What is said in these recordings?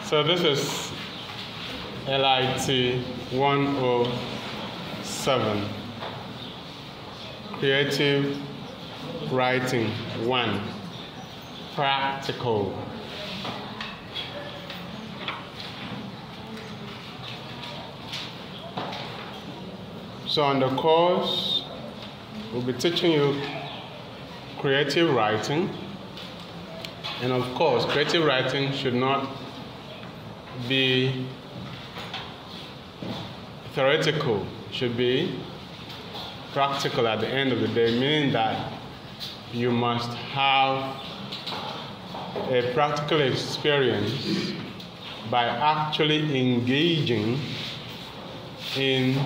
So this is LIT 107, Creative Writing 1, Practical. So on the course, we'll be teaching you creative writing. And of course, creative writing should not be theoretical, it should be practical at the end of the day, meaning that you must have a practical experience by actually engaging in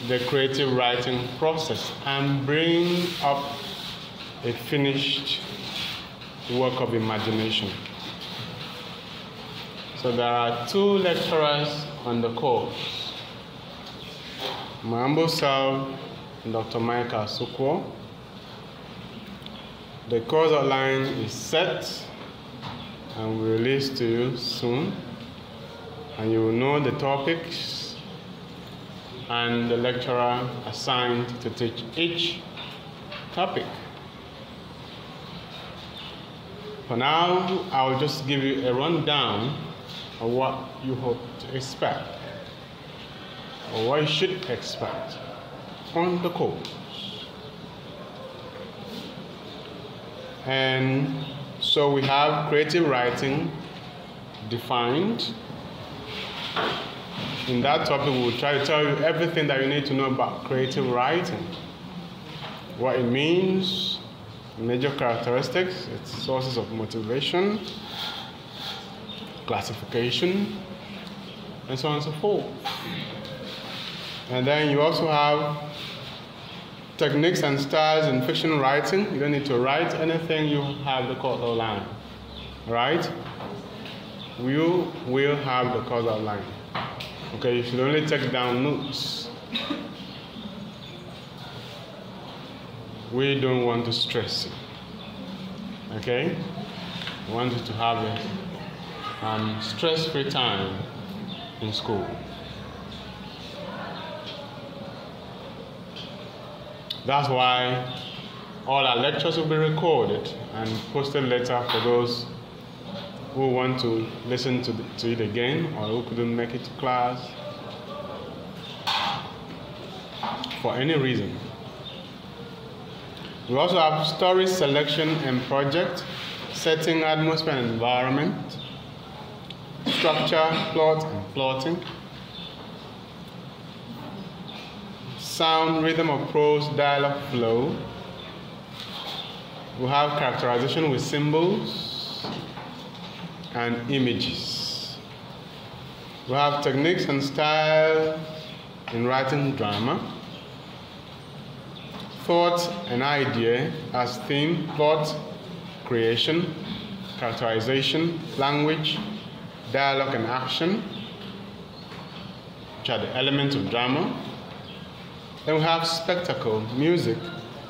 the creative writing process and bring up a finished work of imagination. So there are 2 lecturers on the course, my humble self and Dr. Michael Asukwo. The course outline is set and will release to you soon, and you will know the topics and the lecturer assigned to teach each topic. For now, I'll just give you a rundown of what you hope to expect, or what you should expect on the course. And so we have creative writing defined. In that topic, we will try to tell you everything that you need to know about creative writing, what it means, major characteristics, its sources of motivation, classification, and so on and so forth. And then you also have techniques and styles in fiction writing. You don't need to write anything, you have the course outline, right? You will have the course outline. Okay, you should only take down notes. We don't want to stress you. Okay? We want you to have a stress-free time in school. That's why all our lectures will be recorded and posted later for those who want to listen to it again or who couldn't make it to class for any reason. We also have story selection and project, setting, atmosphere and environment, structure, plot and plotting, sound, rhythm of prose, dialogue flow. We have characterization with symbols and images. We have techniques and style in writing drama, thought and idea as theme, plot, creation, characterization, language, dialogue and action, which are the elements of drama. Then we have spectacle, music,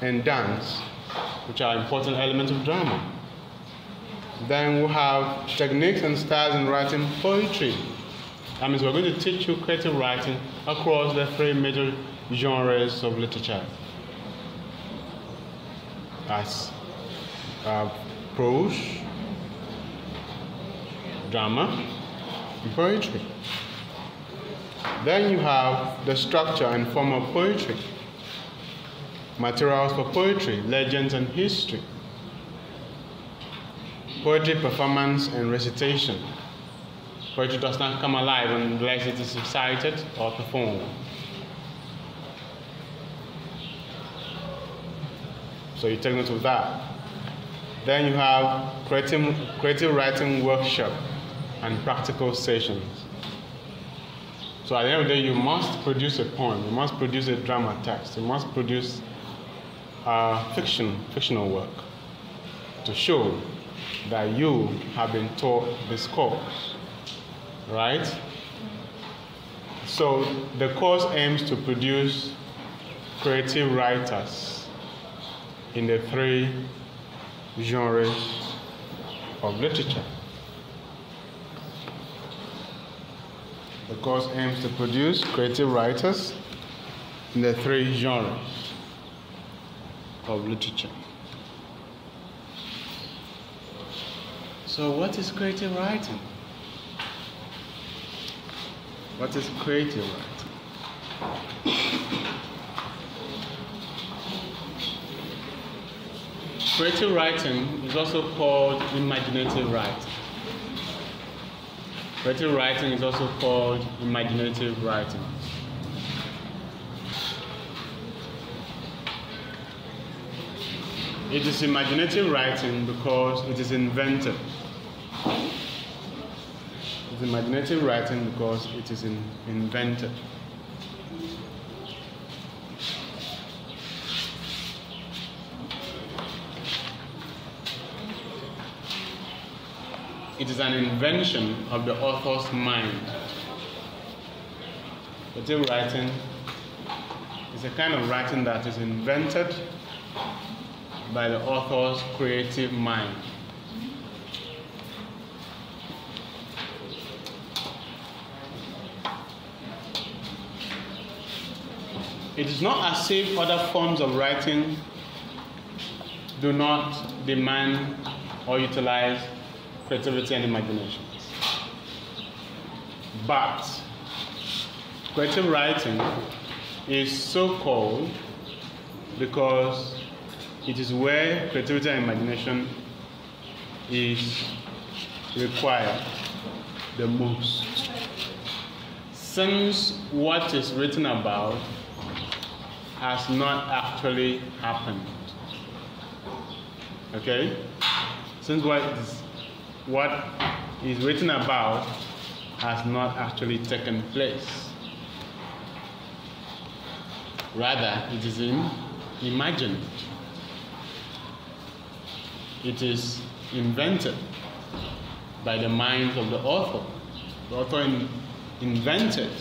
and dance, which are important elements of drama. Then we have techniques and styles in writing poetry. That means we're going to teach you creative writing across the 3 major genres of literature. That's prose, drama, and poetry. Then you have the structure and form of poetry, materials for poetry, legends and history, poetry performance and recitation. Poetry does not come alive unless it is recited or performed. So you take note of that. Then you have creative writing workshop and practical sessions. So at the end of the day, you must produce a poem, you must produce a drama text, you must produce fictional work to show that you have been taught this course, right? So the course aims to produce creative writers in the 3 genres of literature. The course aims to produce creative writers in the three genres of literature. So what is creative writing? What is creative writing? Creative writing is also called imaginative writing. Creative writing is also called imaginative writing. It is imaginative writing because it is invented. It's imaginative writing because it is invented. It is an invention of the author's mind. Creative writing is a kind of writing that is invented by the author's creative mind. It is not as if other forms of writing do not demand or utilize creativity and imagination. But creative writing is so called because it is where creativity and imagination is required the most. Since what is written about has not actually happened. Okay? Since what is written about has not actually taken place. Rather, it is imagined. It is invented by the mind of the author. The author invented.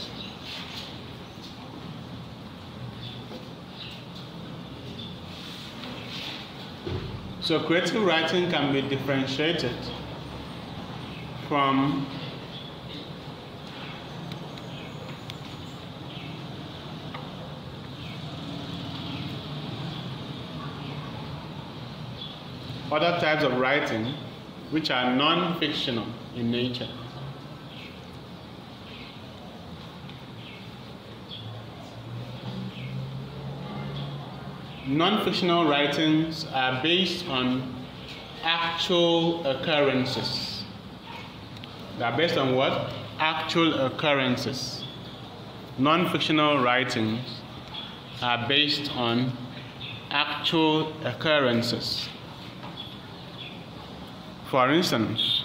So creative writing can be differentiated from other types of writing which are non-fictional in nature. Non-fictional writings are based on actual occurrences. They are based on what? Actual occurrences. Non-fictional writings are based on actual occurrences. For instance,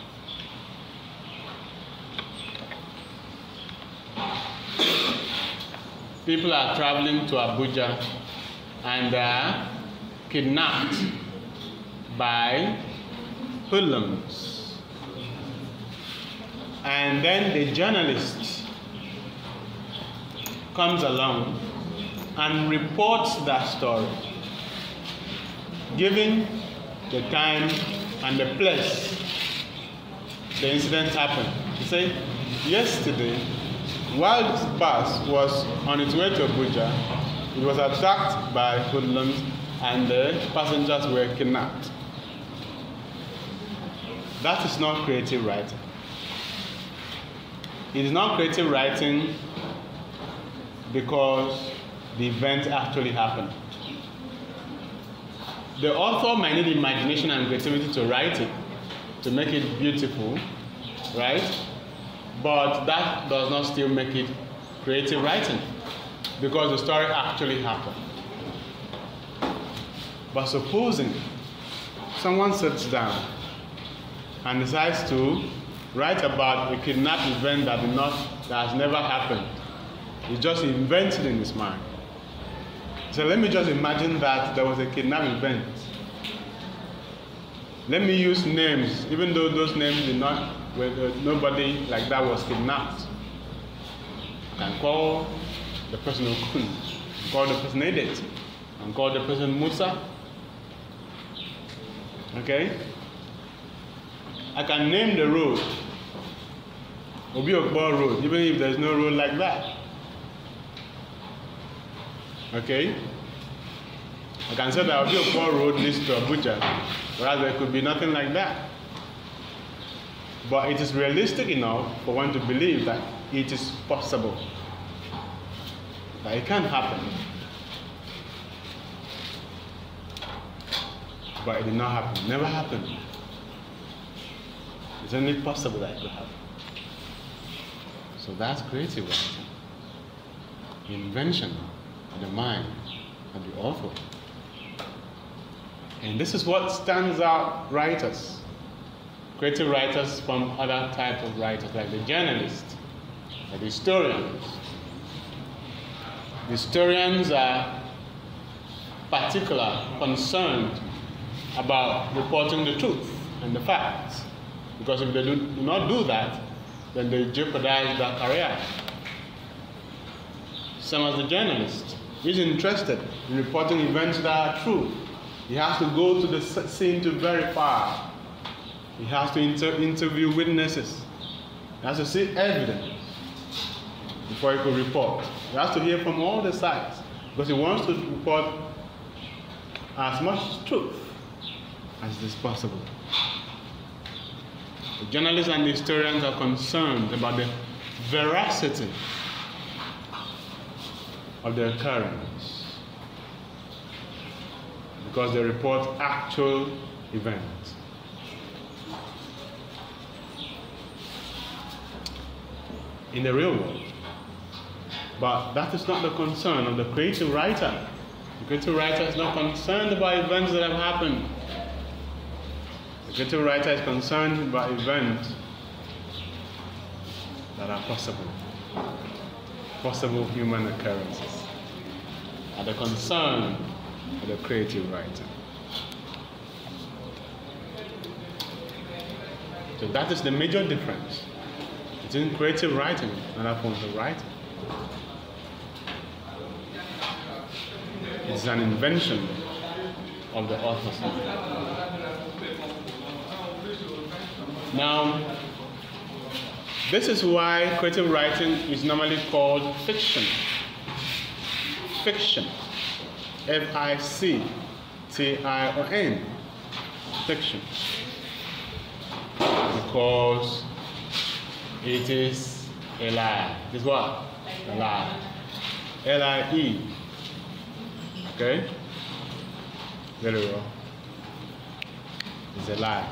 people are traveling to Abuja and are kidnapped by hoodlums. And then the journalist comes along and reports that story, giving the time and the place the incident happened. He said, yesterday, while this bus was on its way to Abuja, it was attacked by hoodlums and the passengers were kidnapped. That is not creative writing. It is not creative writing because the event actually happened. The author might need imagination and creativity to write it, to make it beautiful, right? But that does not still make it creative writing, because the story actually happened. But supposing someone sits down and decides to write about a kidnap event that has never happened, he just invented in his mind. So let me just imagine that there was a kidnap event. Let me use names, even though those names did not, nobody like that was kidnapped. I can call the person Okun, call the person Edet, and call the person Musa. Okay? I can name the road Obi Ogbo Road, even if there's no road like that. Okay? I can say that Obi Ogbo Road leads to Abuja, whereas there could be nothing like that. But it is realistic enough for one to believe that it is possible. That it can happen. But it did not happen. Never happened. It's only possible that it could happen. So that's creative writing. The invention of the mind of the author. And this is what stands out writers. Creative writers from other types of writers, like the journalists, like the historians. The historians are particular, concerned about reporting the truth and the facts. Because if they do not do that, then they jeopardize their career. Same as the journalist. He's interested in reporting events that are true. He has to go to the scene to verify. He has to interview witnesses. He has to see evidence before he could report. He has to hear from all the sides because he wants to report as much truth as is possible. The journalists and the historians are concerned about the veracity of the occurrence because they report actual events. In the real world. But that is not the concern of the creative writer. The creative writer is not concerned about events that have happened. The creative writer is concerned about events that are possible. Possible human occurrences. Are the concern of the creative writer. So that is the major difference between creative writing and other forms of writing. It's an invention of the author's mind. Now, this is why creative writing is normally called fiction. Fiction. F-I-C-T-I-O-N. Fiction. Because it is a lie. It is what? A lie. L-I-E. Okay? Very well. It's a lie.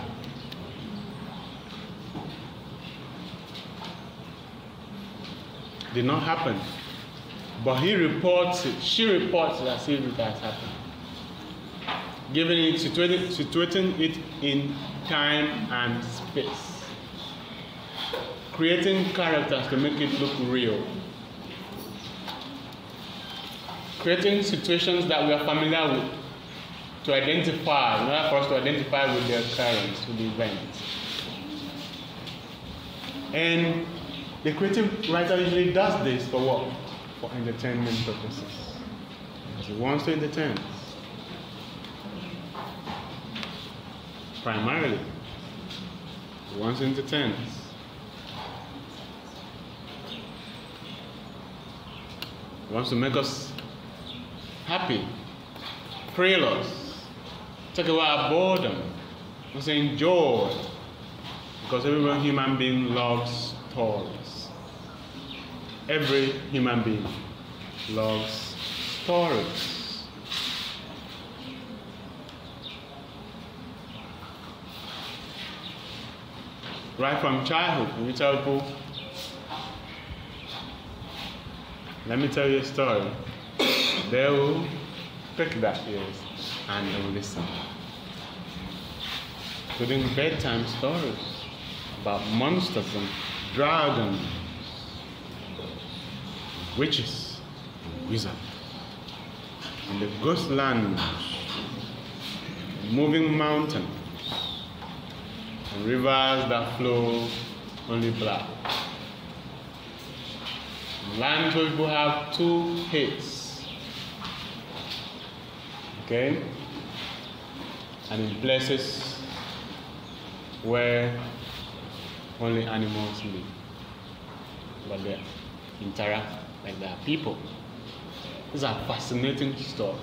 Did not happen. But he reports it, she reports it as if it has happened. Giving it, situating it in time and space. Creating characters to make it look real. Creating situations that we are familiar with to identify, in order for us to identify with the occurrence, with the event. And the creative writer usually does this for what? For entertainment purposes. Because he wants to entertain. Primarily, he wants to entertain us. He wants to make us happy, thrill us, take away our boredom, wants to enjoy. Because every human being loves stories. Every human being loves stories. Right from childhood, when you tell people, let me tell you a story, they will pick that ears and they will listen. Including bedtime stories about monsters and dragons, witches, and wizards, and the ghost land, moving mountains, and rivers that flow only black. Lands where people have two heads. Okay? And in places where only animals live. but they interact like they are people. These are fascinating stories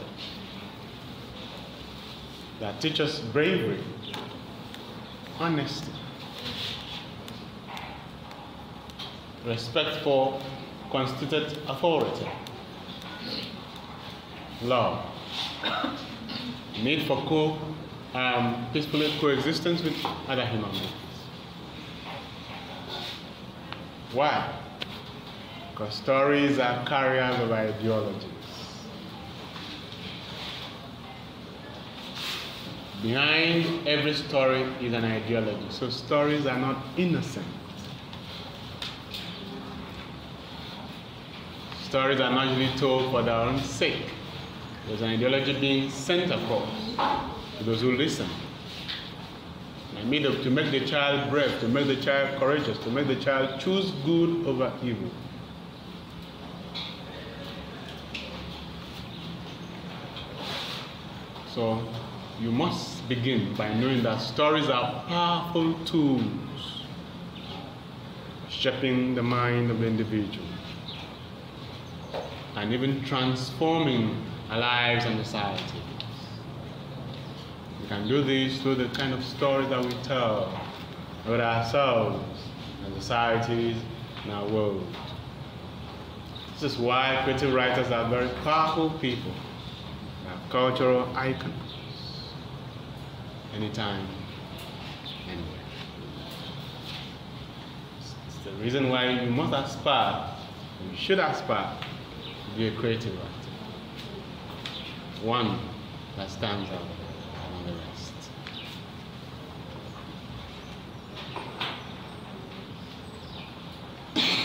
that teach us bravery, honesty, respect for constituted authority, love, need for peaceful coexistence with other human beings. Why? Because stories are carriers of ideologies. Behind every story is an ideology. So stories are not innocent. Stories are not usually told for their own sake. There's an ideology being sent across to those who listen. To make the child brave, to make the child courageous, to make the child choose good over evil. So you must begin by knowing that stories are powerful tools shaping the mind of the individual and even transforming our lives and society. We can do this through the kind of stories that we tell about ourselves and societies and our world. This is why creative writers are very powerful people. They are cultural icons. Anytime, anywhere. It's the reason why you must aspire, you should aspire to be a creative writer. One that stands out among the rest.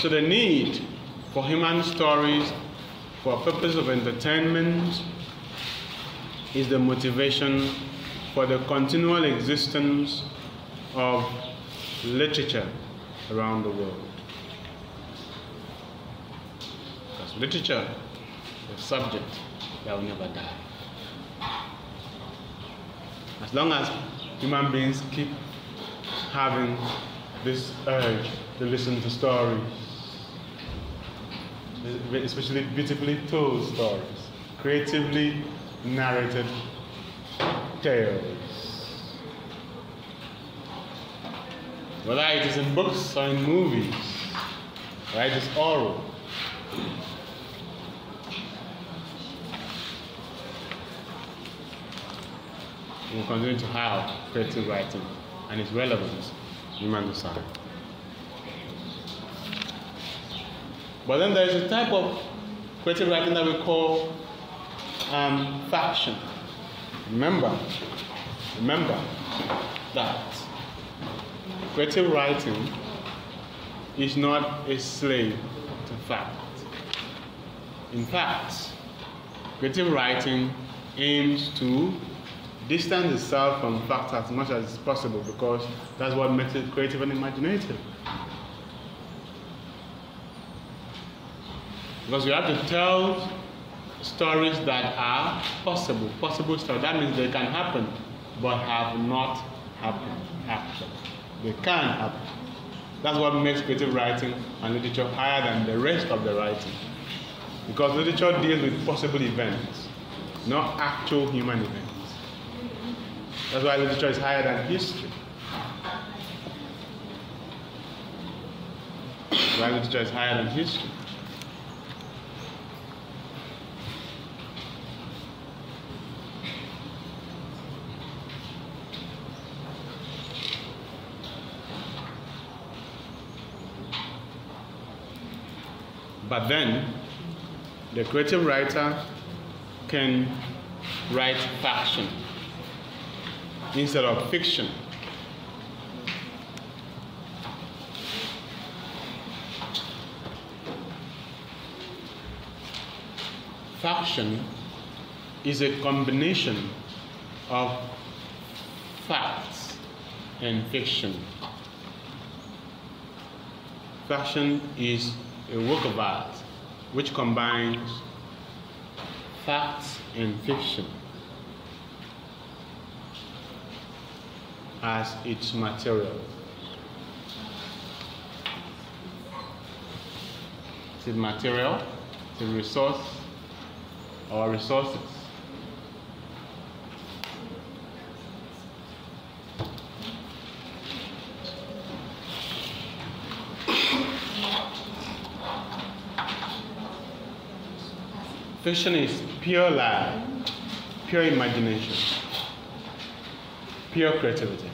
So the need for human stories for a purpose of entertainment is the motivation for the continual existence of literature around the world. Because literature is a subject that will never die. As long as human beings keep having this urge to listen to stories, especially beautifully told stories, creatively narrated tales. Whether it is in books or in movies, right? It's oral. We will continue to have creative writing and its relevance in human society. But then there is a type of creative writing that we call faction. Remember that creative writing is not a slave to fact. In fact, creative writing aims to distance itself from facts as much as it's possible, because that's what makes it creative and imaginative. Because you have to tell stories that are possible stories. That means they can happen, but have not happened actually. They can happen. That's what makes creative writing and literature higher than the rest of the writing. Because literature deals with possible events, not actual human events. That's why literature is higher than history. That's why literature is higher than history. But then, the creative writer can write faction instead of fiction. Faction is a combination of facts and fiction. Faction is a work of art which combines facts and fiction as its material. Is it material? Is it resource or resources? Fiction is pure lie, pure imagination, pure creativity.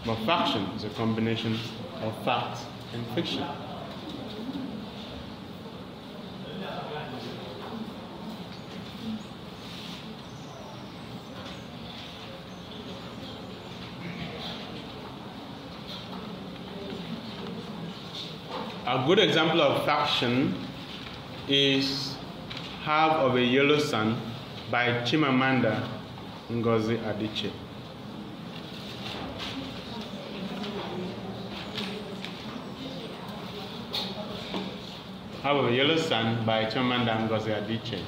But faction is a combination of fact and fiction. A good example of faction is Half of a Yellow Sun by Chimamanda Ngozi Adichie. Half of a Yellow Sun by Chimamanda Ngozi Adichie.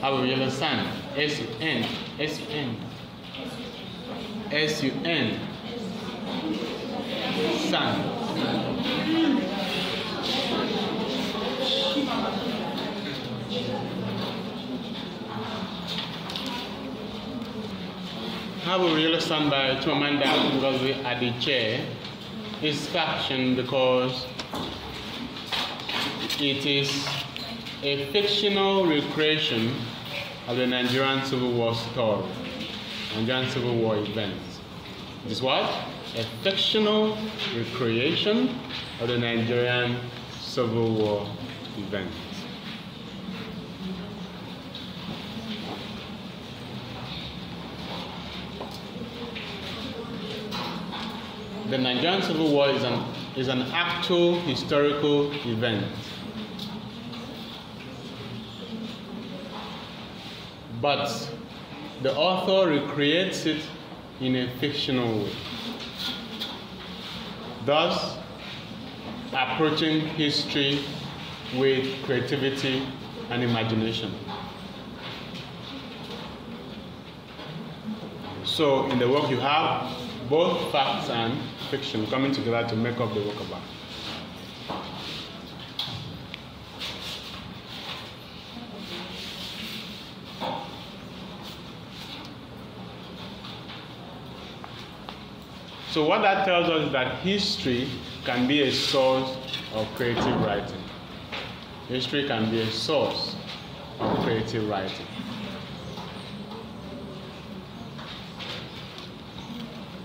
Half of a Yellow Sun, S-U-N, S-U-N, S-U-N, sun. Half of a Yellow Sun by Chimamanda Ngozi Adichie is faction because it is a fictional recreation of the Nigerian Civil War story, Nigerian Civil War events. It is what? A fictional recreation of the Nigerian Civil War events. The Nigerian Civil War is an actual historical event. But the author recreates it in a fictional way, thus approaching history with creativity and imagination. So in the work you have both facts and fiction coming together to make up the work of art. So what that tells us is that history can be a source of creative writing. History can be a source of creative writing.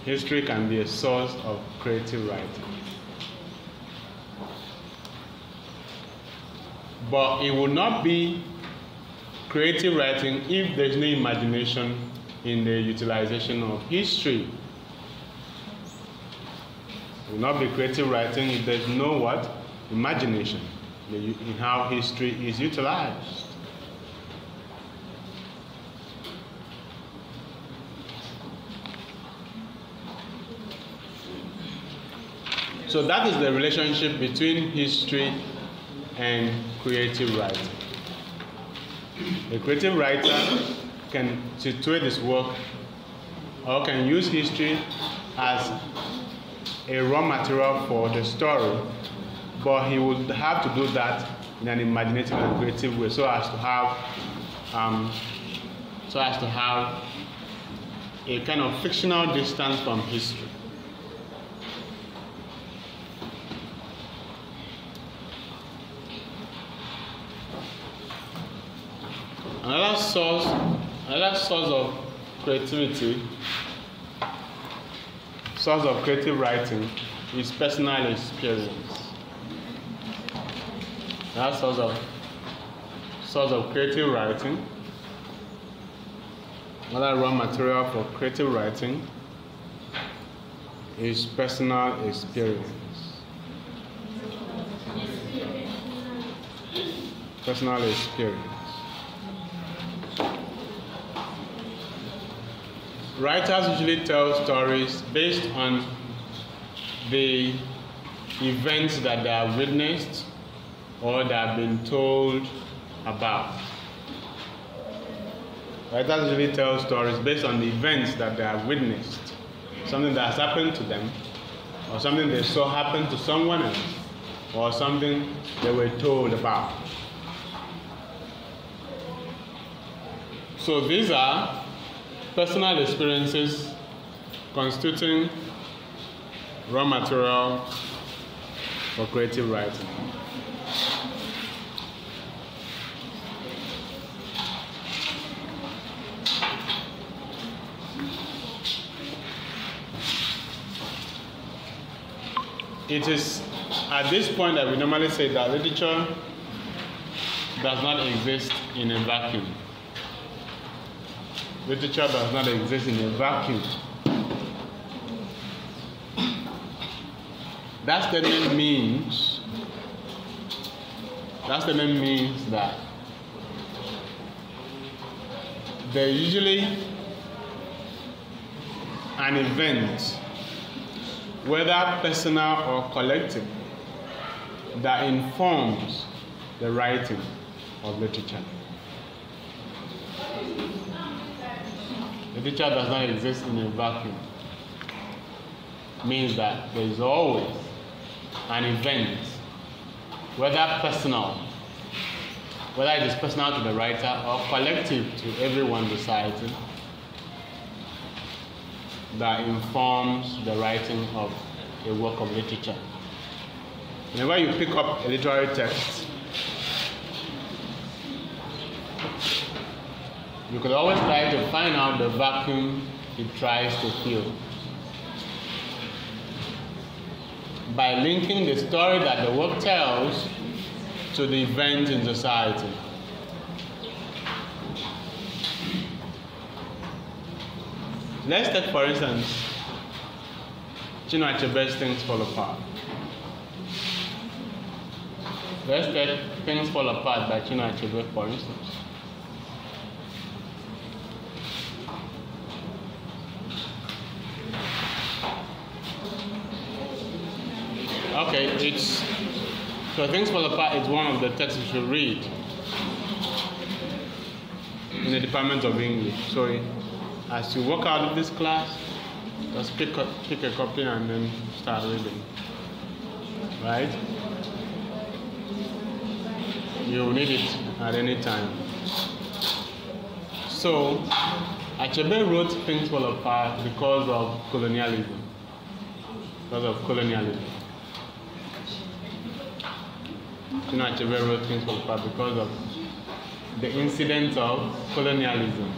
History can be a source of creative writing. But it will not be creative writing if there's no imagination in the utilization of history. It will not be creative writing if there's no what? Imagination in how history is utilized. So that is the relationship between history and creative writing. A creative writer can situate his work or can use history as a raw material for the story, but he would have to do that in an imaginative and creative way, so as to have a kind of fictional distance from history. Another source of creativity, source of creative writing, is personal experience. That source of creative writing, another raw material for creative writing, is personal experience. Personal experience. Writers usually tell stories based on the events that they have witnessed or that have been told about. Writers usually tell stories based on the events that they have witnessed, something that has happened to them, or something they saw happen to someone else, or something they were told about. So these are personal experiences constituting raw material for creative writing. It is at this point that we normally say that literature does not exist in a vacuum. Literature does not exist in a vacuum. That statement means that there is usually an event, whether personal or collective, that informs the writing of literature. Literature does not exist in a vacuum. Means that there is always an event, whether personal, whether it is personal to the writer or collective to everyone reciting, that informs the writing of a work of literature. Whenever you pick up a literary text, you could always try to find out the vacuum it tries to fill by linking the story that the work tells to the event in society. Let's take, for instance, Chinua Achebe's Things Fall Apart. Let's take Things Fall Apart by Chinua Achebe, for instance. Okay, so Things Fall Apart is one of the texts you should read in the Department of English. So as you walk out of this class, just pick a copy and then start reading. Right? You will need it at any time. So Achebe wrote Things Fall Apart because of colonialism. Chinua Achebe wrote Things Fall Apart because of the incident of colonialism.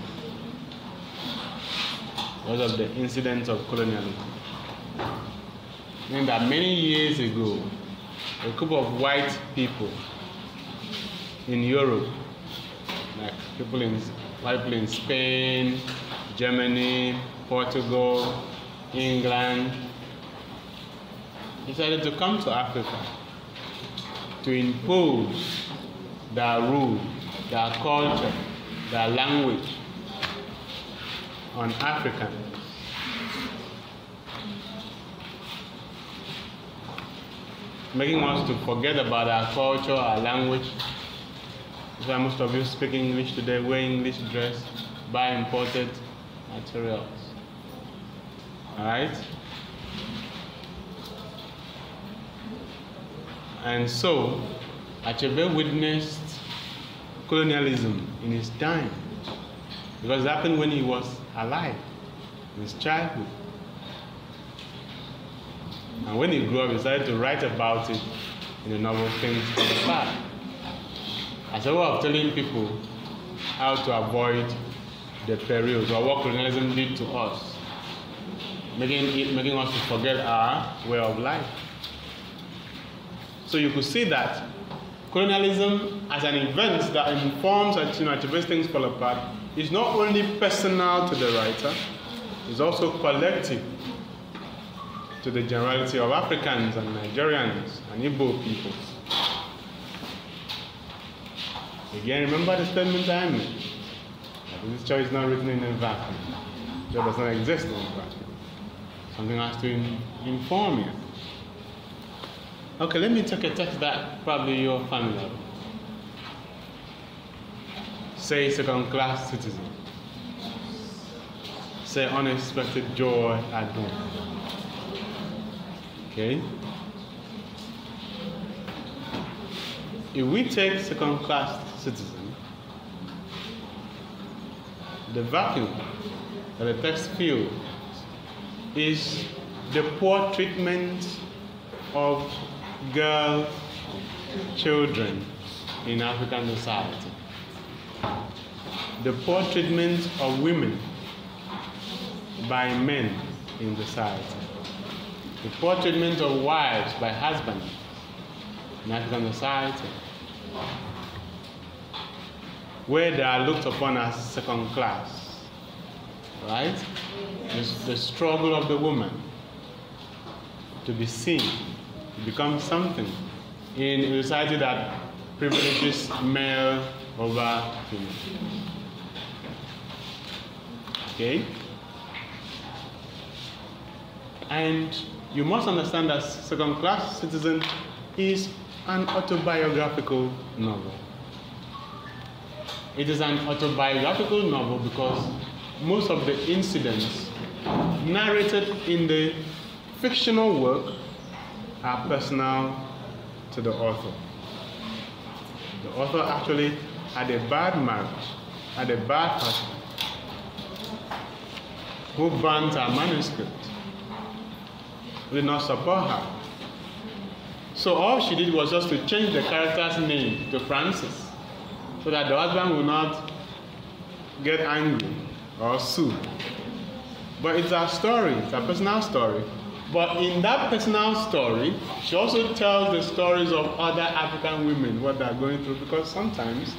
Meaning that many years ago, a group of white people in Europe, like white people in Spain, Germany, Portugal, England, decided to come to Africa to impose their rule, their culture, their language on Africans. Making us to forget about our culture, our language. That's why most of you speak English today, wear English dress, buy imported materials. Alright? And so, Achebe witnessed colonialism in his time, because it happened when he was alive, in his childhood. And when he grew up, he decided to write about it in the novel Things Fall Apart, as a way of telling people how to avoid the perils or what colonialism did to us, making us to forget our way of life. So you could see that colonialism as an event that informs Chinua Achebe's Things Fall Apart is not only personal to the writer, it's also collective to the generality of Africans and Nigerians and Igbo peoples. Again, remember the statement I made, that this story is not written in a vacuum. It does not exist in a vacuum. Something has to inform you. Okay, let me take a text that probably you're familiar with. Say second-class citizen. say unexpected joy at home. Okay? If we take second-class citizen, the vacuum that the text fills is the poor treatment of girl children in African society, the poor treatment of women by men in society, the poor treatment of wives by husbands in African society, where they are looked upon as second class, right? The struggle of the woman to be seen, to become something in a society that privileges male over female. Okay? And you must understand that Second Class Citizen is an autobiographical novel. It is an autobiographical novel because most of the incidents narrated in the fictional work are personal to the author. The author actually had a bad marriage, had a bad husband, who burnt her manuscript, did not support her. So all she did was just to change the character's name to Francis, so that the husband would not get angry or sue. But it's a story, it's a personal story. But in that personal story, she also tells the stories of other African women, what they're going through, because sometimes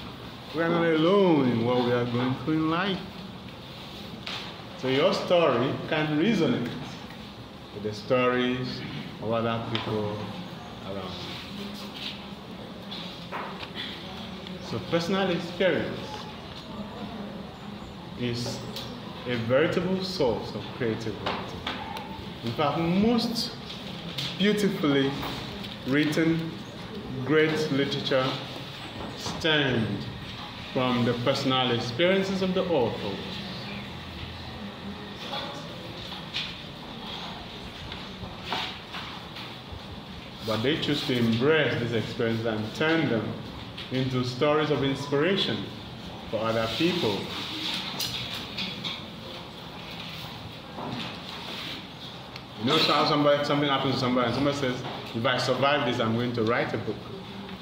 we are not alone in what we are going through in life. So your story can resonate with the stories of other people around. So personal experience is a veritable source of creative writing. In fact, most beautifully written, great literature stems from the personal experiences of the author. But they choose to embrace these experiences and turn them into stories of inspiration for other people. You know how something happens to somebody and somebody says, if I survive this, I'm going to write a book.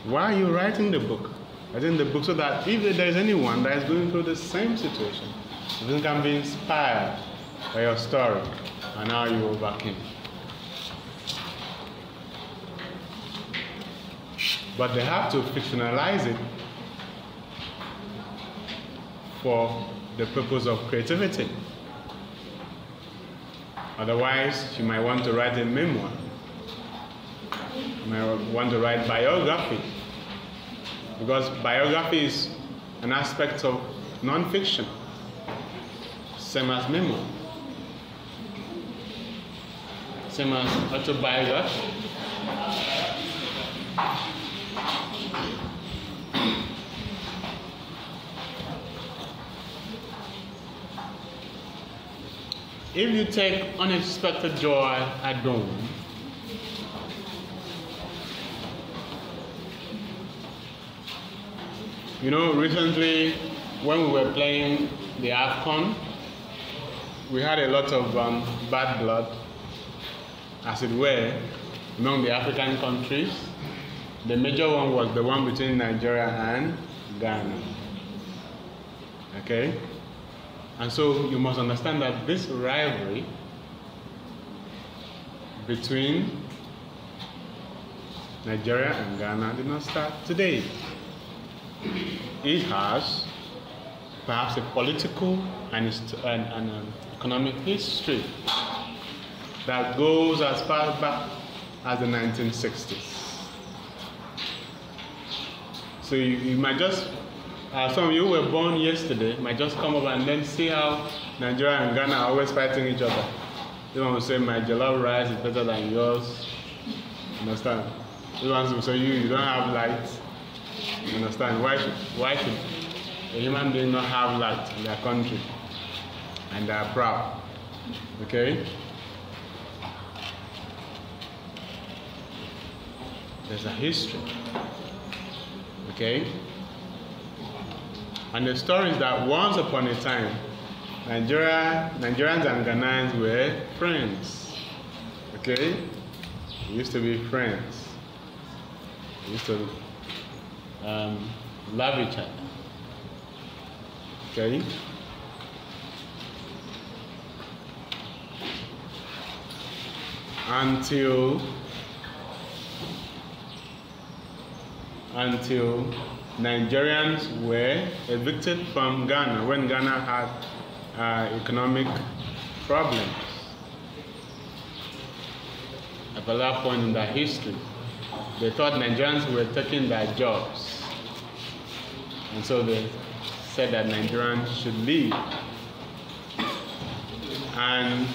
Why are you writing the book? Writing the book so that if there is anyone that is going through the same situation, they can be inspired by your story and how you overcame. But they have to fictionalize it for the purpose of creativity. Otherwise, you might want to write a memoir. You might want to write biography. Because biography is an aspect of non-fiction, same as memoir, same as autobiography. If you take Unexpected Joy at Dawn, you know, recently when we were playing the AFCON, we had a lot of bad blood, as it were, among the African countries. The major one was the one between Nigeria and Ghana. Okay? And so you must understand that this rivalry between Nigeria and Ghana did not start today. It has perhaps a political and an economic history that goes as far back as the 1960s. So you might just, some of you who were born yesterday might just come up and then see how Nigeria and Ghana are always fighting each other. Everyone will say, my jollof rice is better than yours. Understand? Everyone will say, you don't have light. Understand? Why should a human being not have light in their country? And they are proud. Okay? There's a history. Okay? And the story is that once upon a time, Nigerians and Ghanaians were friends. Okay? We used to be friends. We used to love each other. Okay? Until Nigerians were evicted from Ghana when Ghana had economic problems. At that point in their history, they thought Nigerians were taking their jobs. And so they said that Nigerians should leave. And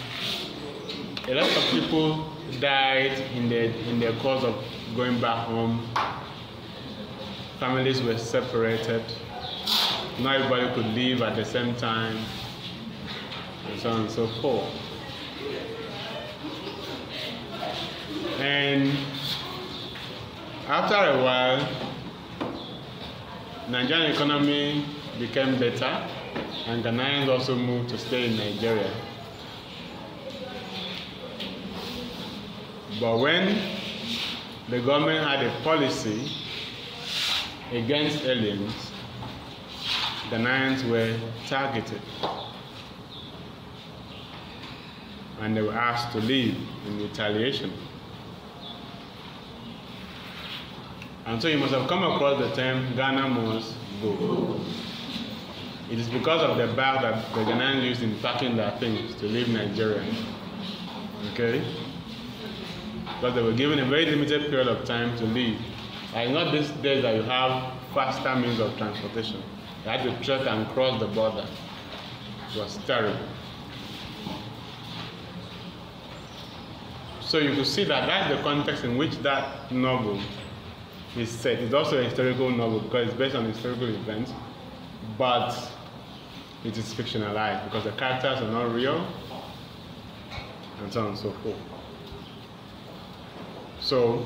a lot of people died in the course of going back home. Families were separated. Not everybody could leave at the same time, and so on and so forth. And after a while, Nigerian economy became better, and Ghanaians also moved to stay in Nigeria. But when the government had a policy against aliens, Ghanaians were targeted, and they were asked to leave in retaliation. And so you must have come across the term Ghana must go. It is because of the bag that the Ghanaians used in packing their things to leave Nigeria. Okay? Because they were given a very limited period of time to leave. And not these days that you have faster means of transportation. You had to trek and cross the border. It was terrible. So you could see that that's the context in which that novel is set. It's also a historical novel because it's based on historical events, but it is fictionalized because the characters are not real, and so on and so forth. So,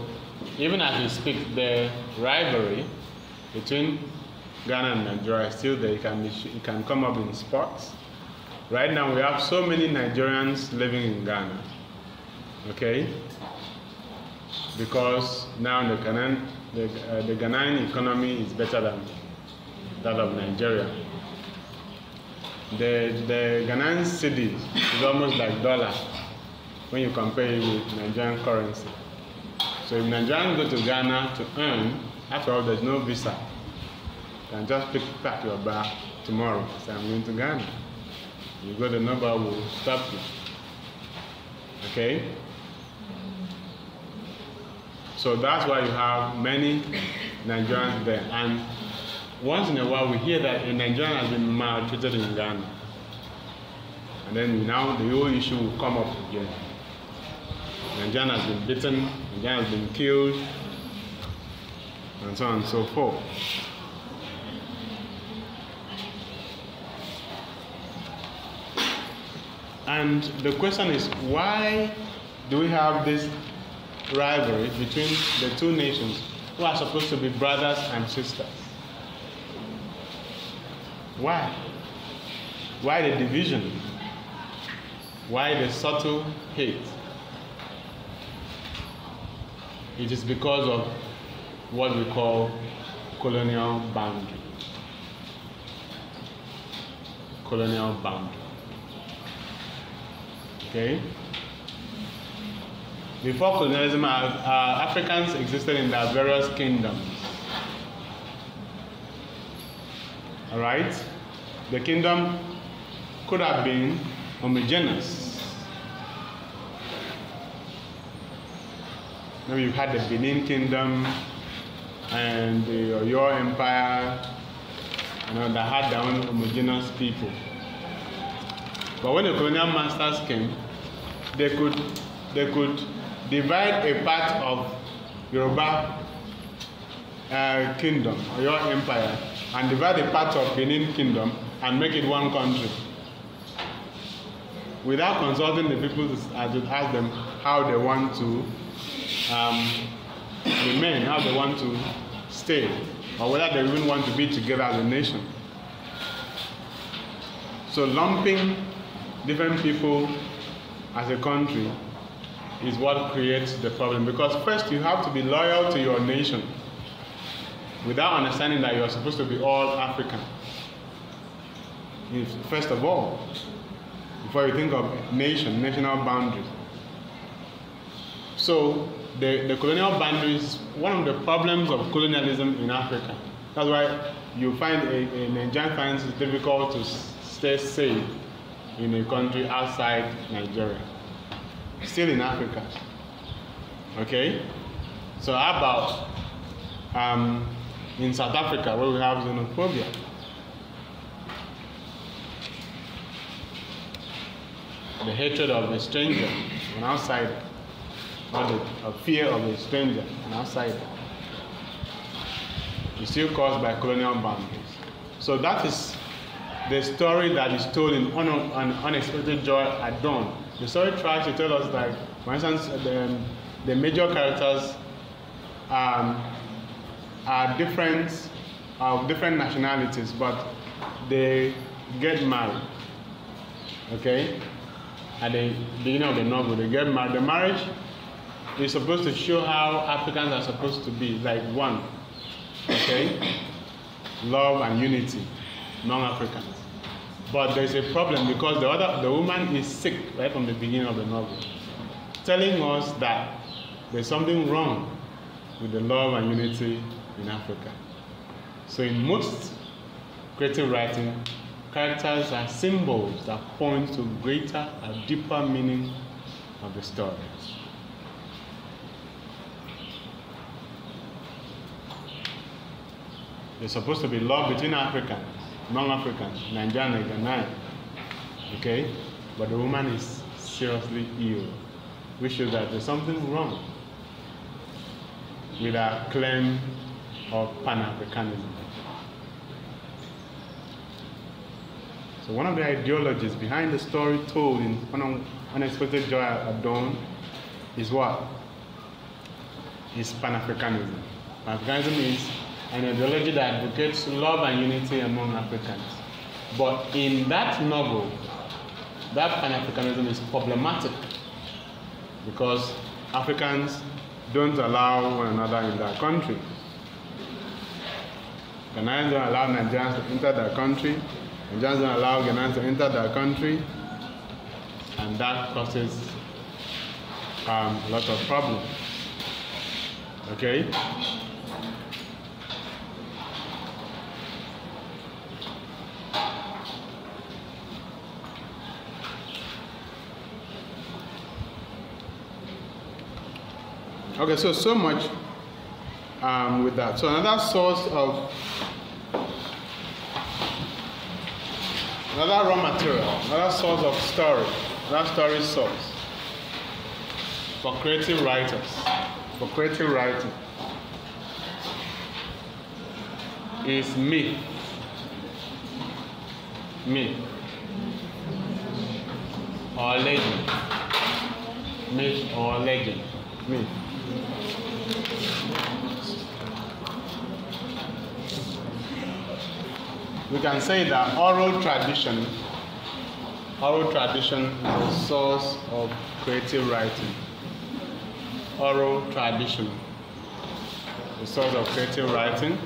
even as we speak, the rivalry between Ghana and Nigeria is still there. It can come up in spots. Right now, we have so many Nigerians living in Ghana. Okay, because now the Ghanaian economy is better than that of Nigeria. The Ghanaian cedi is almost like dollar when you compare it with Nigerian currency. So if Nigerians go to Ghana to earn, after all, there's no visa. You can just pack your bag tomorrow. Say, I'm going to Ghana. You go, the number will stop you. Okay? So that's why you have many Nigerians there. And once in a while, we hear that a Nigerian has been maltreated in Ghana. And then now the whole issue will come up again. Nigerian has been beaten, Nigerian has been killed, and so on and so forth. And the question is, why do we have this rivalry between the two nations who are supposed to be brothers and sisters? Why? Why the division? Why the subtle hate? It is because of what we call colonial boundary. Colonial boundary. Okay? Before colonialism, Africans existed in their various kingdoms. Alright? The kingdom could have been homogeneous. Maybe you had the Benin Kingdom and the Oyo Empire, that had their own homogeneous people. But when the colonial masters came, they could divide a part of Yoruba Kingdom, Oyo Empire, and divide a part of Benin Kingdom and make it one country. without consulting the people to ask them how they want to remain, how they want to stay, or whether they even want to be together as a nation. So lumping different people as a country is what creates the problem, because first you have to be loyal to your nation without understanding that you are supposed to be all African. First of all, before you think of national boundaries. So the colonial boundaries, one of the problems of colonialism in Africa. That's why you find a Nigerian finds it difficult to stay safe in a country outside Nigeria, still in Africa. Okay? So how about in South Africa, where we have xenophobia? The hatred of a stranger, an outsider, or the fear of a stranger, an outsider, is still caused by colonial boundaries. So that is the story that is told in Unexpected Joy at Dawn. The story tries to tell us that, for instance, the major characters are different, of different nationalities, but they get married. Okay? At the beginning of the novel, they get married. The marriage is supposed to show how Africans are supposed to be, like one. Okay? Love and unity among Africans. But there's a problem because the woman is sick right from the beginning of the novel, telling us that there's something wrong with the love and unity in Africa. So in most creative writing, characters are symbols that point to greater and deeper meaning of the story. There's supposed to be love between Africans, among Africans, Nigerian and Ghanaian. Okay? But the woman is seriously ill, which shows that there's something wrong with our claim of Pan-Africanism. So one of the ideologies behind the story told in Unexpected Joy at Dawn is what? Is Pan-Africanism. Pan-Africanism is an ideology that advocates love and unity among Africans. But in that novel, that Pan-Africanism is problematic because Africans don't allow one another in their country. Ghanaians don't allow Nigerians to enter their country. Nigerians don't allow Ghanaians to enter their country. And that causes a lot of problems. Okay? Okay, so much with that. So another raw material, another source of story, another story source for creative writers, for creative writing is myth. Myth or legend. Myth or legend. Myth. We can say that oral tradition is a source of creative writing. Oral tradition, a source of creative writing.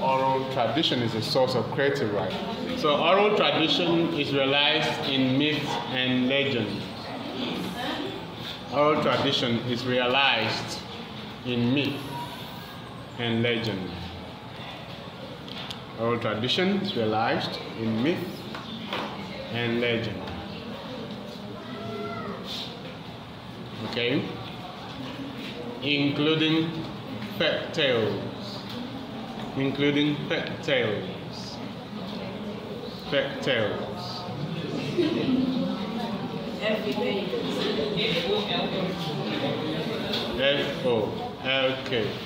Oral tradition is a source of creative writing. So oral tradition is realized in myth and legend. Oral tradition is realized in myth and legend. Oral tradition is realized in myth and legend. Okay? Including fairy tales. Including fairy tales. Fairy tales. F-O-L-K-T-A-L-E-S.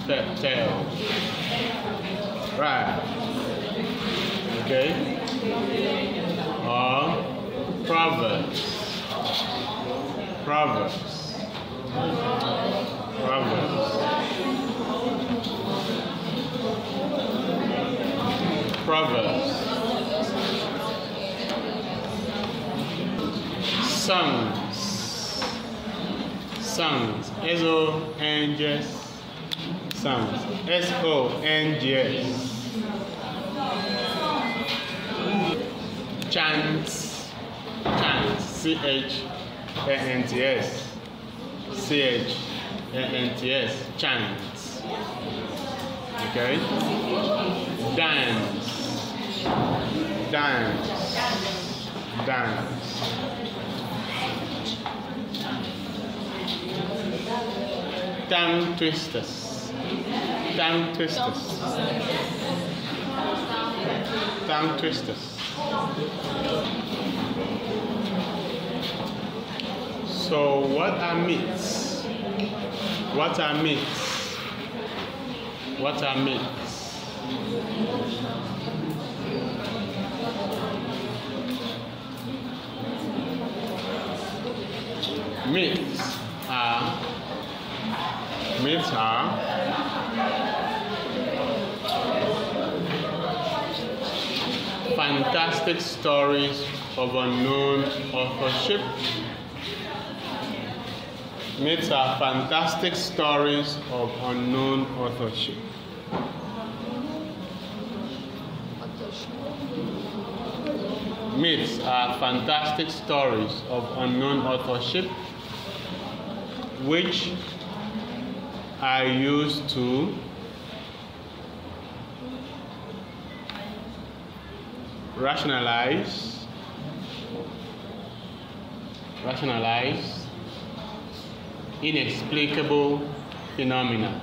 Fairy tales. Right. Okay. or proverbs. Proverbs. Proverbs. Proverbs. Songs. Songs. S-O-N-G-S. Songs. S-O-N-G-S. Chants. Chants. C-H-A-N-T-S. C-H-A-N-T-S. Chants. Okay? Dance. Dance. Dance. Tongue twisters. Tongue twisters. Tongue twisters. So what are myths? What are myths? What are myths? Myths are fantastic stories of unknown authorship. Myths are fantastic stories of unknown authorship. Myths are fantastic stories of unknown authorship which are used to rationalize inexplicable phenomena.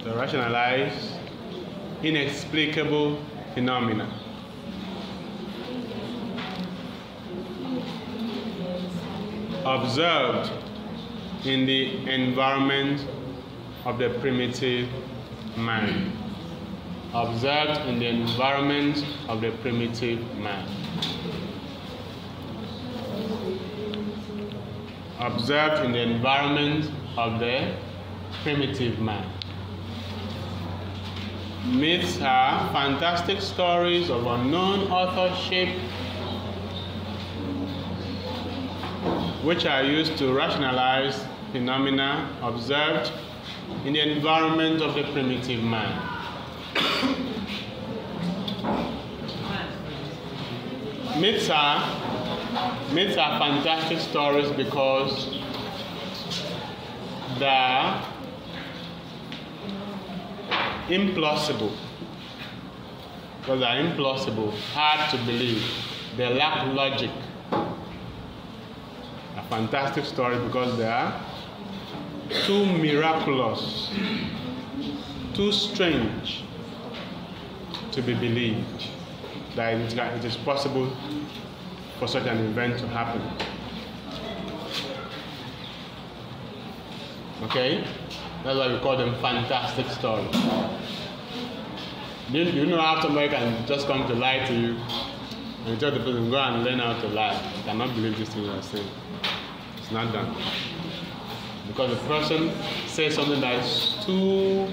To rationalize inexplicable phenomena. Observed in the environment of the primitive man. Observed in the environment of the primitive man. Observed in the environment of the primitive man. Myths are fantastic stories of unknown authorship which are used to rationalize phenomena observed in the environment of the primitive man. Myths are fantastic stories because they are implausible. Because they are implausible, hard to believe. They lack logic. A fantastic story because they are too miraculous, too strange to be believed that it is possible for such an event to happen. Okay? That's why we call them fantastic stories. Do you know how somebody can just come to lie to you and you tell the person, go and learn how to lie? You cannot believe this thing you are saying. It's not done. Because the person says something that is too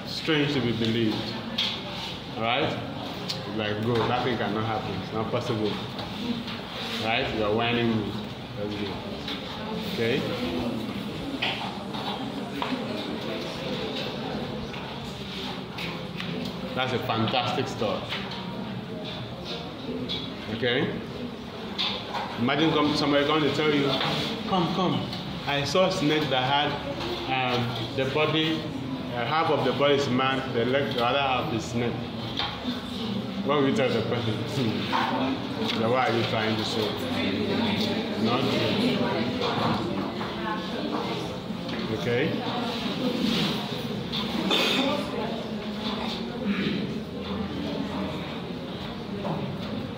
strange to be believed. Alright? Like, go, that thing cannot happen. It's not possible. Right? You are whining me. That's good. Okay? That's a fantastic story. Okay? Imagine somebody coming to tell you, come. I saw a snake that had the body, half of the body is man, the other half is snake. What will you tell the person? Then what are you trying to say? Not true. Okay?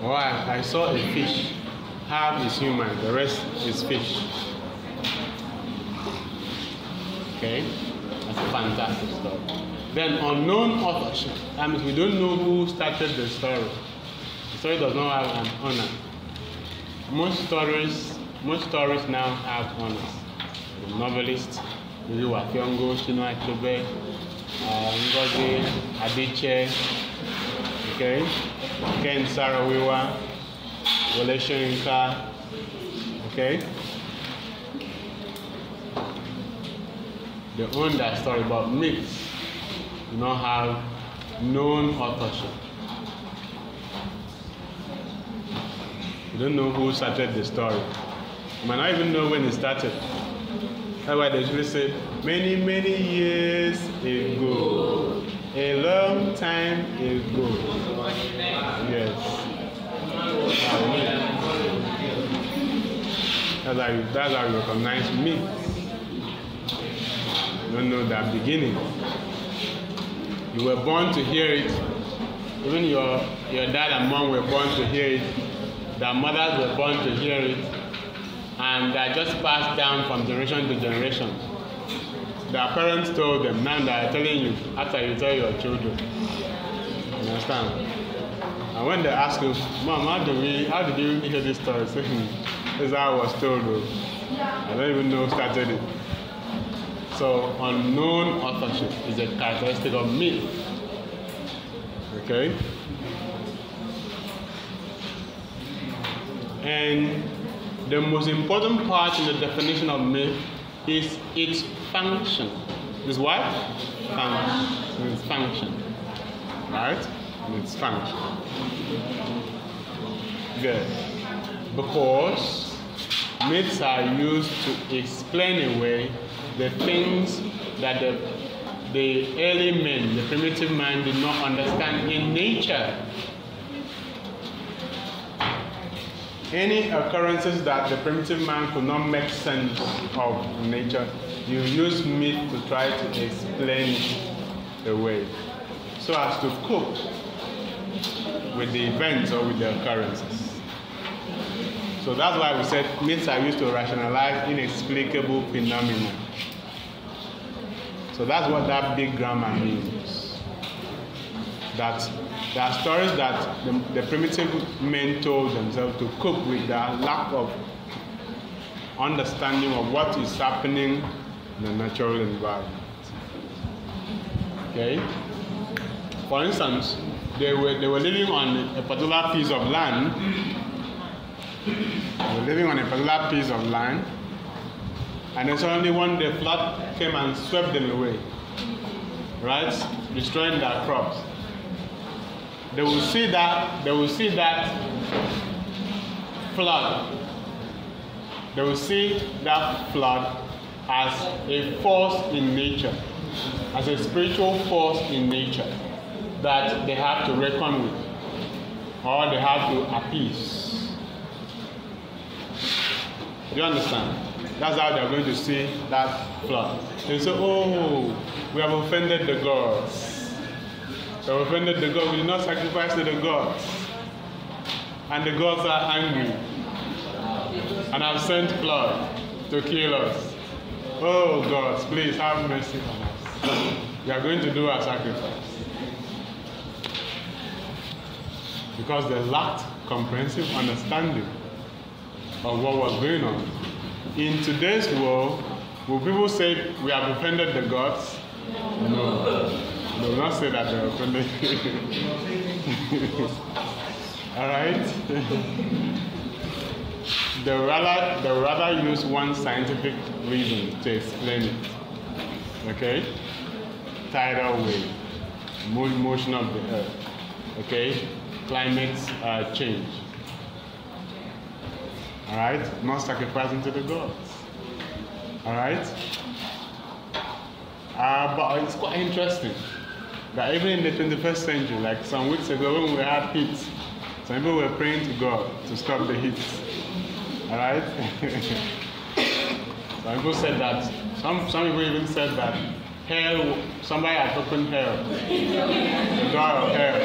Oh, I saw a fish. Half is human, the rest is fish. Okay? That's a fantastic story. Then unknown authorship. That means we don't know who started the story. The story does not have an owner. Most stories now have owners. The novelist, Lulu Wafiongo, Chinua Achebe, Ngozi Adichie, okay, Ken Saro-Wiwa, Wole Soyinka, okay. They own that story, but myths do not have known authorship. You don't know who started the story. You might not even know when it started. That's why they usually say, many, many years ago, a long time ago. Yes. That's how you recognize myths. You don't know that beginning. You were born to hear it. Even your dad and mom were born to hear it. Their mothers were born to hear it. And they just passed down from generation to generation. Their parents told them, now they are telling you after you tell your children. You understand? And when they ask you, Mom, how did you hear this story? Say, this is how I was told. I don't even know who started it. So unknown authorship is a characteristic of myth. Okay? And the most important part in the definition of myth is its function. Is what? Function. Its function. Right? Its function. Good. Because myths are used to explain away the things that the early men, the primitive man, did not understand in nature. Any occurrences that the primitive man could not make sense of in nature, you use myth to try to explain it away, so as to cope with the events or with the occurrences. So that's why we said myths are used to rationalize inexplicable phenomena. So that's what that big grammar means. That there are stories that the primitive men told themselves to cope with their lack of understanding of what is happening in the natural environment. Okay? For instance, they were living on a particular piece of land. They were living on a particular piece of land, and then suddenly one day flood came and swept them away, right? Destroying their crops. They will see that flood. They will see that flood as a force in nature, as a spiritual force in nature that they have to reckon with, or they have to appease. Do you understand? That's how they're going to see that flood. They say, oh, we have offended the gods. We have offended the gods. We did not sacrifice to the gods. And the gods are angry. And have sent flood to kill us. Oh gods, please have mercy on us. We are going to do our sacrifice. Because they lacked comprehensive understanding of what was going on. In today's world, will people say we have offended the gods? No. They will not say that they are offended. All right? They rather use one scientific reason to explain it. Okay? Tidal wave, motion of the earth. Okay? Climate change. All right? Not sacrificing to the gods. All right? But it's quite interesting that even in the 21st century, like some weeks ago when we had heat, some people were praying to God to stop the heat. All right? Some people said that, some people even said that hell, somebody had opened hell, the door of hell.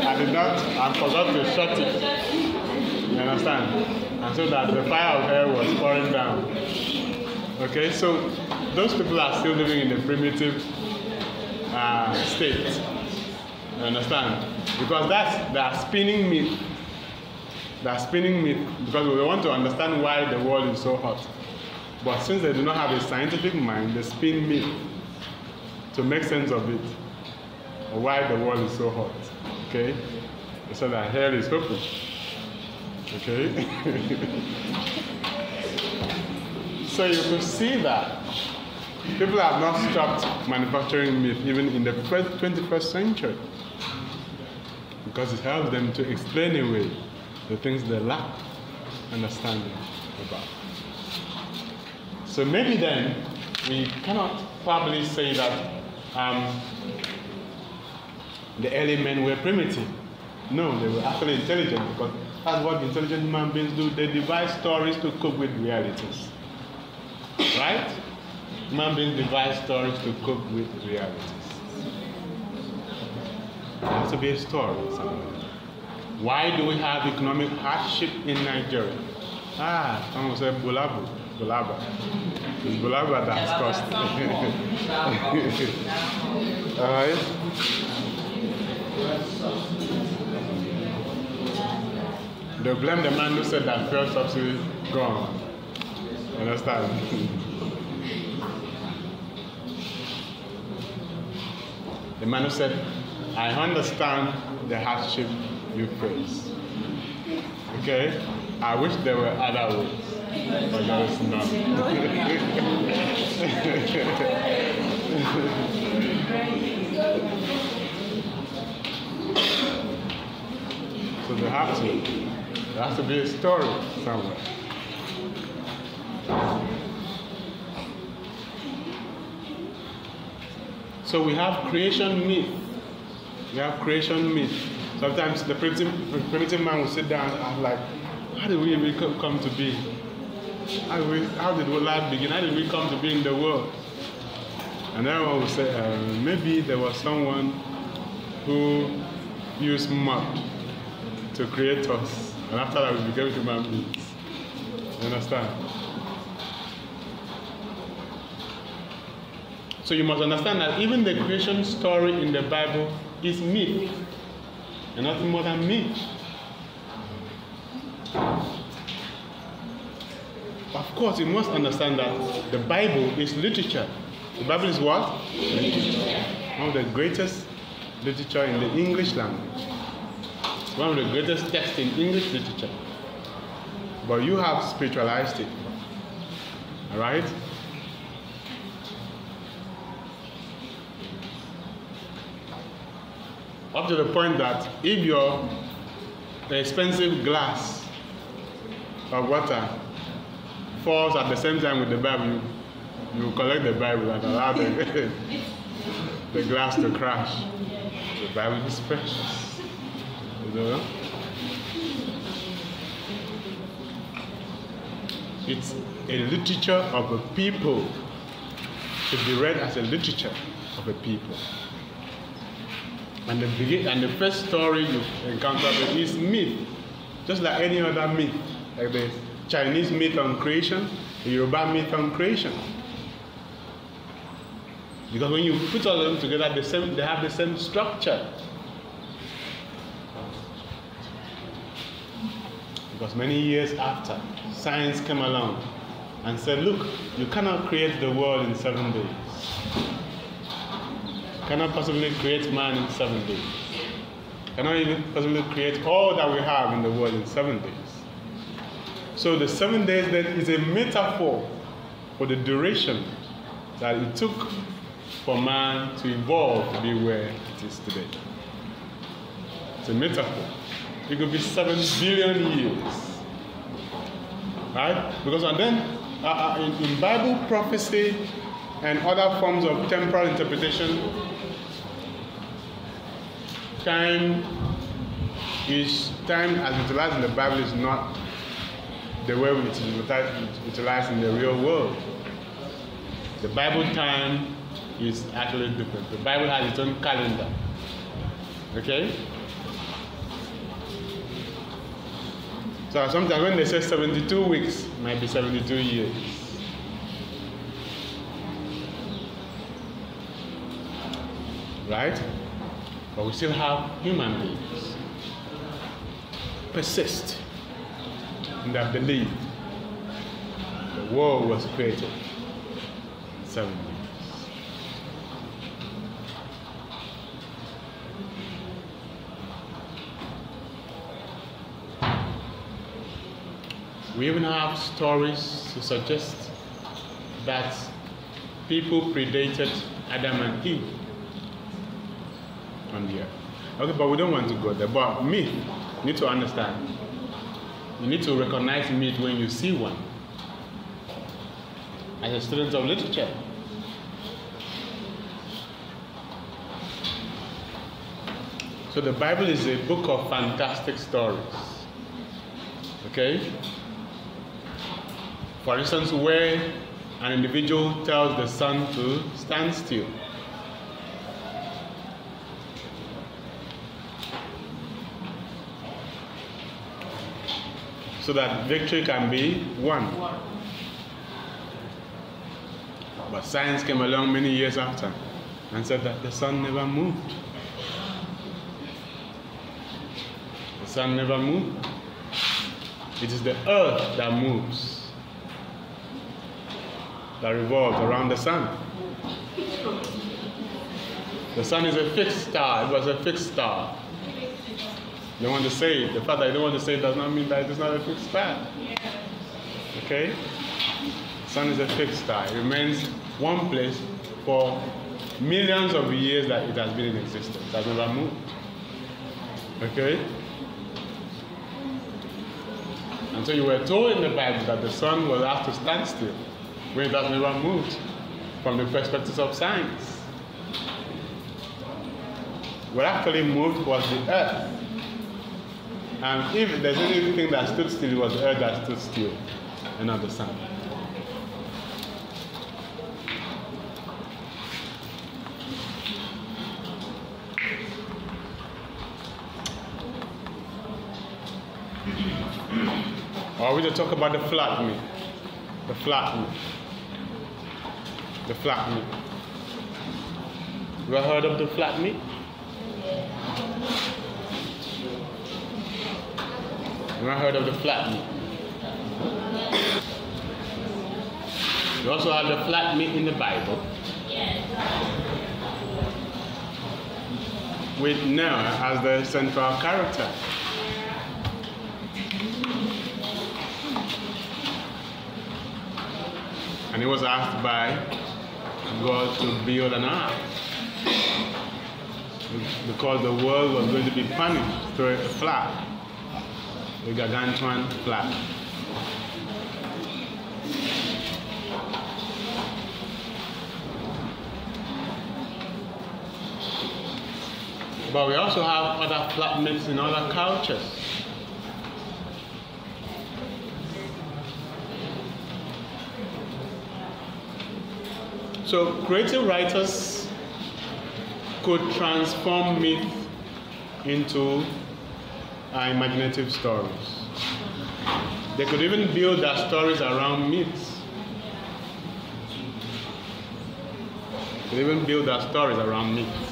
I forgot to shut it. You understand? And so that the fire of hell was pouring down. Okay, so those people are still living in the primitive state. You understand? Because they are spinning myth. They are spinning myth because we want to understand why the world is so hot. But since they do not have a scientific mind, they spin myth to make sense of it. Or why the world is so hot. Okay? So that hell is open. Okay? So you could see that people have not stopped manufacturing myth even in the 21st century. Because it helps them to explain away the things they lack understanding about. So maybe then we cannot probably say that the early men were primitive. No, they were actually intelligent because that's what intelligent human beings do. They devise stories to cope with realities. Right? Human beings devise stories to cope with realities. There has to be a story somewhere. Why do we have economic hardship in Nigeria? Someone said Bulaba. It's Bulaba that's caused it. All right? They blame the man who said that fuel subsidy is gone. Understand? The man who said, I understand the hardship you face. Okay? I wish there were other ways, but there is none. So there has to be a story somewhere. So we have creation myth. Sometimes the primitive man will sit down and ask, like, how did we even come to be? How did life begin? How did we come to be in the world? And everyone will say, maybe there was someone who used mud to create us. And after that, we became human beings. You understand? So you must understand that even the creation story in the Bible is myth, and nothing more than myth. Of course, you must understand that the Bible is literature. The Bible is what? Literature. One of the greatest literature in the English language. One of the greatest texts in English literature. But you have spiritualized it. All right? Up to the point that if your expensive glass of water falls at the same time with the Bible, you collect the Bible and allow the glass to crash. The Bible is precious. You know? It's a literature of a people. Should be read as a literature of a people. And the first story you encounter is myth, just like any other myth, like the Chinese myth on creation, the Yoruba myth on creation. Because when you put all of them together, they have the same structure. Because many years after, science came along and said, look, you cannot create the world in 7 days. Cannot possibly create man in 7 days. Cannot even possibly create all that we have in the world in 7 days. So the 7 days then is a metaphor for the duration that it took for man to evolve to be where it is today. It's a metaphor. It could be 7 billion years. Right? Because and then in Bible prophecy and other forms of temporal interpretation, time as utilized in the Bible is not the way it is utilized in the real world. The Bible time is actually different. The Bible has its own calendar. Okay? So sometimes when they say 72 weeks, it might be 72 years. right? But we still have human beings persist in that belief the world was created in 7 days. We even have stories to suggest that people predated Adam and Eve on the earth. Okay, but we don't want to go there. But myth, you need to understand. You need to recognize myth when you see one. As a student of literature. So the Bible is a book of fantastic stories. Okay? For instance, where an individual tells the sun to stand still. So that victory can be won. But science came along many years after and said that the sun never moved. The sun never moved. It is the earth that moves, that revolves around the sun. The sun is a fixed star. It was a fixed star. You don't want to say it. The fact that you don't want to say it does not mean that it is not a fixed star. Okay? The sun is a fixed star. It remains one place for millions of years that it has been in existence. It has never moved. Okay? And so you were told in the Bible that the sun was asked to stand still when it has never moved from the perspective of science. What actually moved was the earth. And if there's anything that stood still, it was the earth that stood still and not the sun. Or we just talk about the flat myth. The flat myth. The flat myth. You ever heard of the flat myth? You ever heard of the flat myth? You also have the flat myth in the Bible. With Noah as the central character. And he was asked by God to build an ark because the world was going to be punished through a flood, a gargantuan flood. But we also have other flood myths in other cultures. So creative writers could transform myth into imaginative stories. They could even build their stories around myths. They could even build their stories around myths.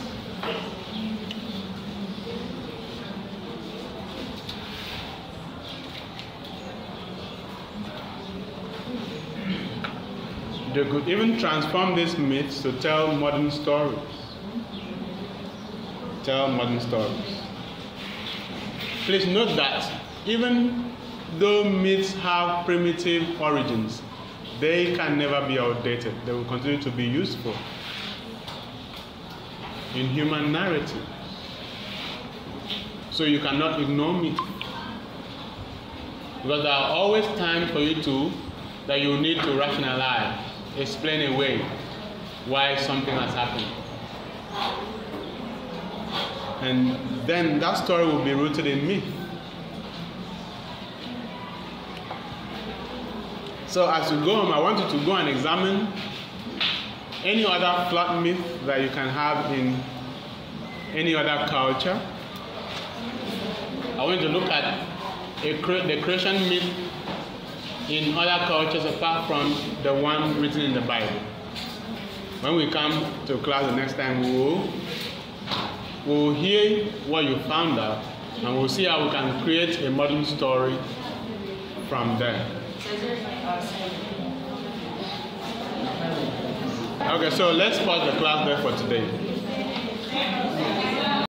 They could even transform these myths to tell modern stories. Tell modern stories. Please note that even though myths have primitive origins, they can never be outdated. They will continue to be useful in human narrative. So you cannot ignore myth. Because there are always times for you that you need to rationalize, explain away why something has happened. And then that story will be rooted in myth. So as you go home, I want you to go and examine any other flood myth that you can have in any other culture. I want you to look at the creation myth in other cultures apart from the one written in the Bible. When we come to class the next time, we will We'll hear what you found out, and we'll see how we can create a modern story from there. Okay, so let's pause the class there for today.